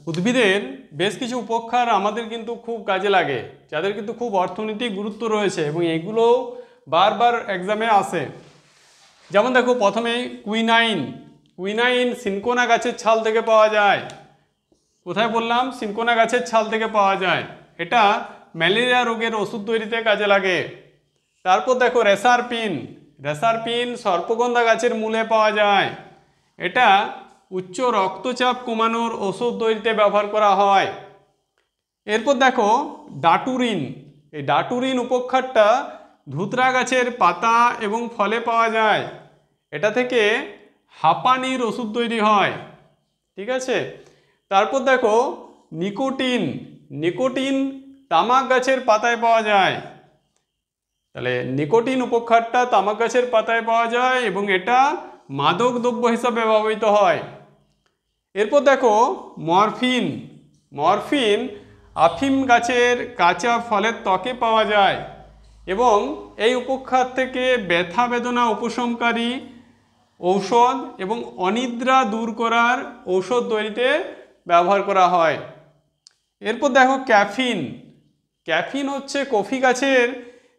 উদ্ভিদের বেশ কিছু উপকার আমাদের কিন্তু খুব কাজে লাগে, যাদের কিন্তু খুব অর্থনৈতিক গুরুত্ব রয়েছে এবং এগুলো বারবার এক্সামে আসে। যেমন দেখো, প্রথমেই কুইনাইন। কুইনাইন সিনকোনা গাছের ছাল থেকে পাওয়া যায়। কোথায় বললাম? সিনকোনা গাছের ছাল থেকে পাওয়া যায়। এটা ম্যালেরিয়া রোগের ওষুধ তৈরিতে কাজে লাগে। তারপর দেখো রেসারপিন। রেসারপিন সর্পগন্ধা গাছের মূলে পাওয়া যায়। এটা উচ্চ রক্তচাপ কমানোর ওষুধ তৈরিতে ব্যবহার করা হয়। এরপর দেখো ডাটুরিন। এই ডাটুরিন উপক্ষারটা ধুতরা গাছের পাতা এবং ফলে পাওয়া যায়। এটা থেকে হাঁপানির ওষুধ তৈরি হয়। ঠিক আছে। তারপর দেখো নিকোটিন। নিকোটিন তামাক গাছের পাতায় পাওয়া যায়। তাহলে নিকোটিন উপক্ষারটা তামাক গাছের পাতায় পাওয়া যায় এবং এটা মাদক দ্রব্য হিসাবে ব্যবহৃত হয়। এরপর দেখো মরফিন। মরফিন আফিম গাছের কাঁচা ফলের ত্বকে পাওয়া যায় এবং এই উপক্ষার থেকে ব্যথা বেদনা উপশমকারী ঔষধ এবং অনিদ্রা দূর করার ঔষধ তৈরিতে ব্যবহার করা হয়। এরপর দেখো ক্যাফিন। ক্যাফিন হচ্ছে কফি গাছের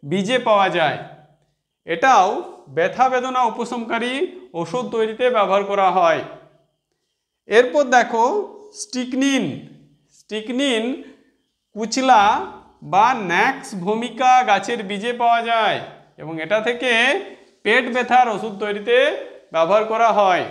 বীজে পাওয়া যায়। এটাও ব্যথা বেদনা উপশমকারী ওষুধ তৈরিতে ব্যবহার করা হয়। এরপর দেখো স্টিকনিন। স্টিকনিন কুচলা বা ন্যাক্স ভূমিকা গাছের বীজে পাওয়া যায় এবং এটা থেকে পেট ব্যথার ওষুধ তৈরিতে ব্যবহার করা হয়।